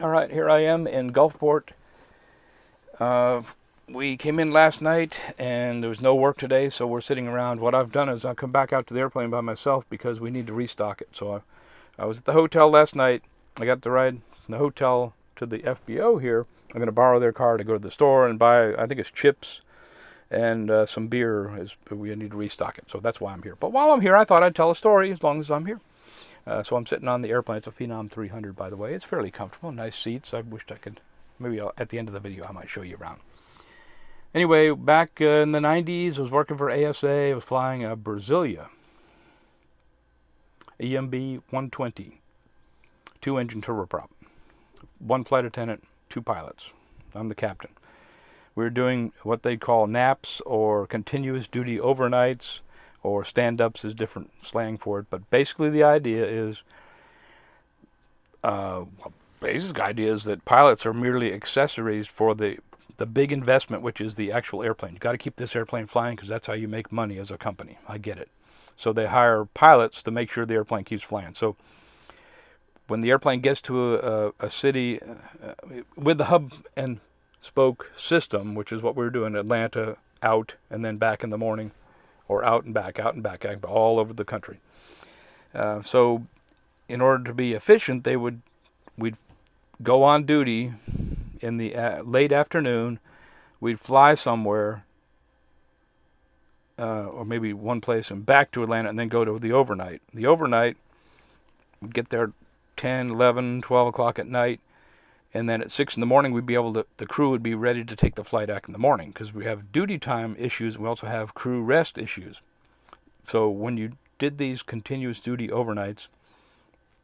All right, here I am in Gulfport. Uh, we came in last night and there was no work today, so we're sitting around. What I've done is I've come back out to the airplane by myself because we need to restock it. So I was at the hotel last night. I got to ride from the hotel to the FBO here. I'm going to borrow their car to go to the store and buy, I think it's chips and some beer. We need to restock it. So that's why I'm here. But while I'm here, I thought I'd tell a story as long as I'm here. So I'm sitting on the airplane. It's a Phenom 300, by the way. It's fairly comfortable, nice seats. I wished I could, maybe at the end of the video I might show you around. Anyway, back in the 90s, I was working for ASA. I was flying a Brasilia EMB 120, two-engine turboprop. One flight attendant, two pilots. I'm the captain. We were doing what they call naps or continuous duty overnights, or stand-ups is different slang for it, but basically the idea is, basic idea is that pilots are merely accessories for the big investment, which is the actual airplane. You got to keep this airplane flying because that's how you make money as a company. I get it. So they hire pilots to make sure the airplane keeps flying. So when the airplane gets to a city with the hub and spoke system, which is what we were doing, Atlanta out and then back in the morning, or out and back, all over the country. So in order to be efficient, we'd go on duty in the late afternoon. We'd fly somewhere, or maybe one place, and back to Atlanta, and then go to the overnight. The overnight, we'd get there 10, 11, 12 o'clock at night, and then at 6 in the morning, the crew would be ready to take the flight back in the morning, because we have duty time issues, and we also have crew rest issues. So when you did these continuous duty overnights,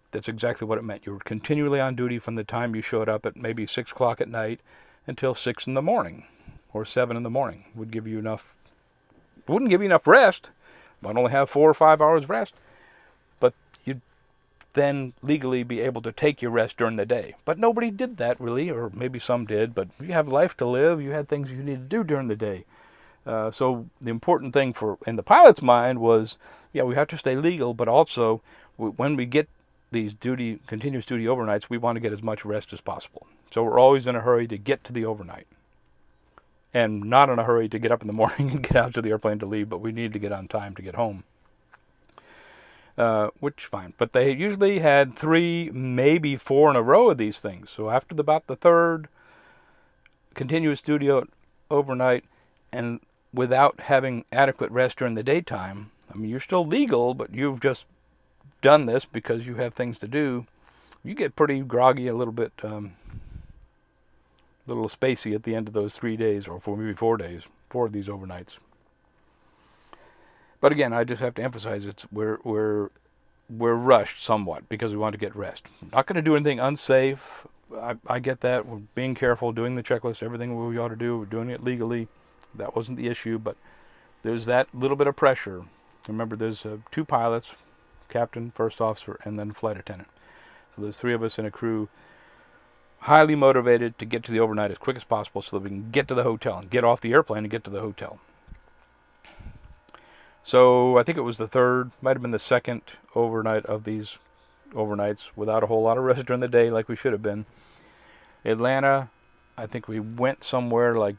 that's exactly what it meant. You were continually on duty from the time you showed up at maybe 6 o'clock at night until 6 in the morning, or 7 in the morning. Wouldn't give you enough rest. Might only have 4 or 5 hours rest, but you'd then legally be able to take your rest during the day. But nobody did that really, or maybe some did, but you have life to live, you had things you need to do during the day. So the important thing in the pilot's mind was, yeah, we have to stay legal, but also when we get these continuous duty overnights, we want to get as much rest as possible. So we're always in a hurry to get to the overnight, and not in a hurry to get up in the morning and get out to the airplane to leave, but we need to get on time to get home. Which fine, but they usually had 3, maybe 4 in a row of these things. So after about the third continuous duty overnight, and without having adequate rest during the daytime, I mean, you're still legal, but you've just done this because you have things to do. You get pretty groggy, a little bit, little spacey at the end of those 3 days, or maybe 4 days, 4 of these overnights. But again, I just have to emphasize we're rushed somewhat because we want to get rest. Not going to do anything unsafe. I get that. We're being careful, doing the checklist, everything we ought to do. We're doing it legally. That wasn't the issue, but there's that little bit of pressure. Remember, there's 2 pilots, captain, first officer, and then flight attendant. So there's 3 of us in a crew, highly motivated to get to the overnight as quick as possible so that we can get to the hotel and get off the airplane and get to the hotel. So I think it was the third, might have been the second overnight of these overnights without a whole lot of rest during the day like we should have been. Atlanta, I think we went somewhere like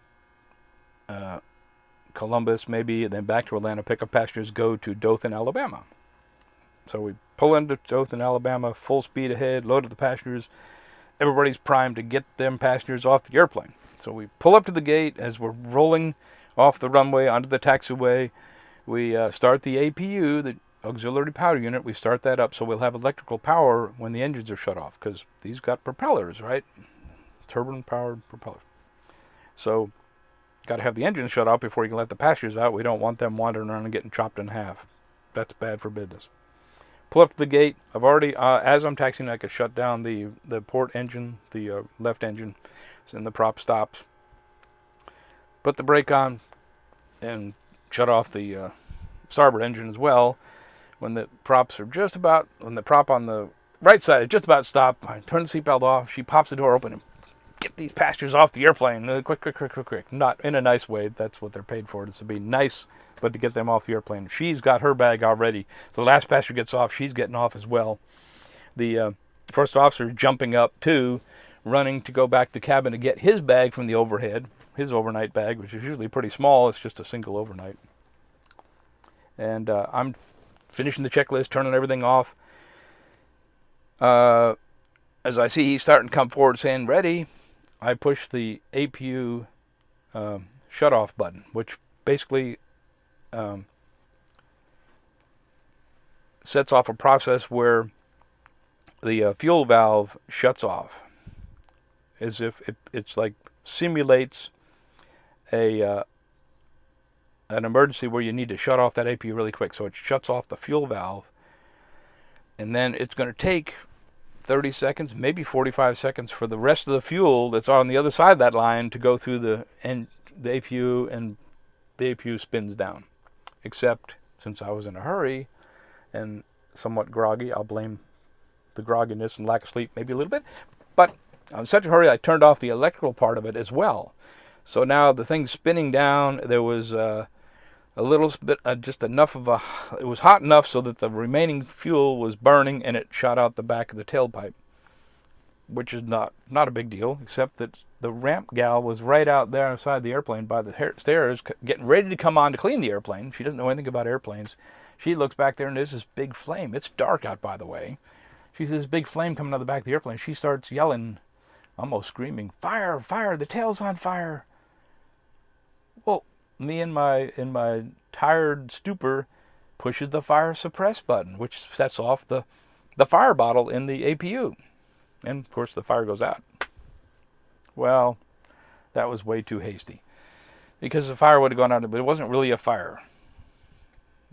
Columbus maybe, and then back to Atlanta, pick up passengers, go to Dothan, Alabama. So we pull into Dothan, Alabama, full speed ahead, loaded the passengers. Everybody's primed to get them passengers off the airplane. So we pull up to the gate as we're rolling off the runway onto the taxiway. We start the APU, the auxiliary power unit. We start that up so we'll have electrical power when the engines are shut off, because these got propellers, right? Turbine-powered propellers. So got to have the engine shut off before you can let the passengers out. We don't want them wandering around and getting chopped in half. That's bad for business. Pull up to the gate. I've already, as I'm taxiing, I could shut down the port engine, the left engine, and the prop stops. Put the brake on and shut off the starboard engine as well. When the prop on the right side is just about stopped, I turn the seatbelt off. She pops the door open and get these passengers off the airplane. Quick. Not in a nice way. That's what they're paid for. It's to be nice, but to get them off the airplane. She's got her bag already. So the last passenger gets off. She's getting off as well. The first officer jumping up too. running to go back to the cabin to get his bag from the overhead, his overnight bag, which is usually pretty small. It's just a single overnight. And I'm finishing the checklist, turning everything off. As I see he's starting to come forward saying, ready, I push the APU shut off button, which basically sets off a process where the fuel valve shuts off, as if it's like simulates an emergency where you need to shut off that APU really quick. So it shuts off the fuel valve, and then it's going to take 30 seconds, maybe 45 seconds for the rest of the fuel that's on the other side of that line to go through the APU, and the APU spins down. Except, since I was in a hurry and somewhat groggy, I'll blame the grogginess and lack of sleep maybe a little bit, but I was in such a hurry I turned off the electrical part of it as well. So now the thing's spinning down. There was a little bit, just enough of it was hot enough so that the remaining fuel was burning, and it shot out the back of the tailpipe, which is not a big deal, except that the ramp gal was right out there outside the airplane by the stairs, getting ready to come on to clean the airplane. She doesn't know anything about airplanes. She looks back there, and there's this big flame. It's dark out, by the way. She sees this big flame coming out of the back of the airplane. She starts yelling, almost screaming, "Fire! Fire! The tail's on fire!" Well, me in my tired stupor pushes the fire suppress button, which sets off the fire bottle in the APU. And, of course, the fire goes out. Well, that was way too hasty, because the fire would have gone out, but it wasn't really a fire.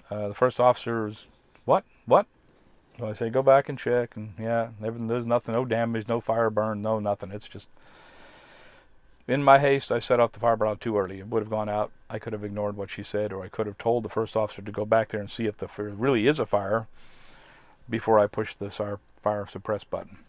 The first officer's, what? So I say, go back and check, and yeah, there's nothing, no damage, no fire burn, no nothing. It's just, in my haste, I set off the fire bottle too early. It would have gone out. I could have ignored what she said, or I could have told the first officer to go back there and see if there really is a fire before I pushed the fire suppress button.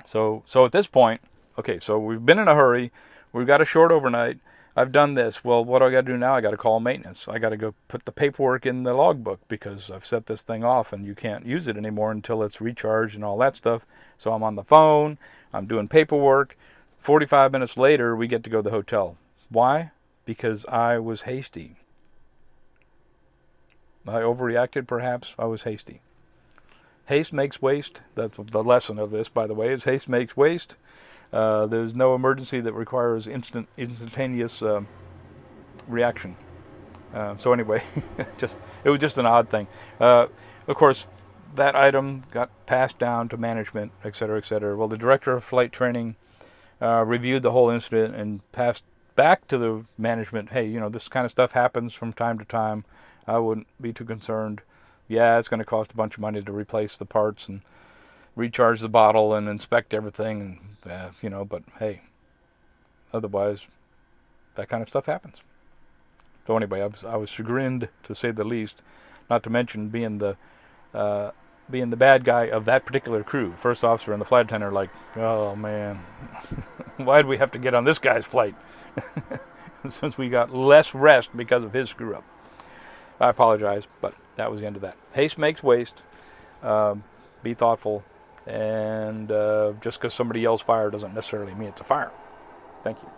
So at this point, okay, so we've been in a hurry. We've got a short overnight. I've done this. Well, what do I got to do now? I got to call maintenance. I got to go put the paperwork in the logbook, because I've set this thing off and you can't use it anymore until it's recharged and all that stuff. So I'm on the phone. I'm doing paperwork. 45 minutes later, we get to go to the hotel. Why? Because I was hasty. I overreacted, perhaps. I was hasty. Haste makes waste. That's the lesson of this, by the way, is haste makes waste. There's no emergency that requires instantaneous reaction. So anyway, it was just an odd thing. Of course, that item got passed down to management, et cetera, et cetera. Well, the director of flight training reviewed the whole incident and passed back to the management, hey, this kind of stuff happens from time to time. I wouldn't be too concerned. Yeah, it's going to cost a bunch of money to replace the parts and recharge the bottle and inspect everything, and but hey, otherwise, that kind of stuff happens. So anyway, I was chagrined, to say the least, not to mention being the bad guy of that particular crew. First officer and the flight attendant are like, oh man, why did we have to get on this guy's flight? Since we got less rest because of his screw up. I apologize, but that was the end of that. Haste makes waste. Be thoughtful. And just because somebody yells fire doesn't necessarily mean it's a fire. Thank you.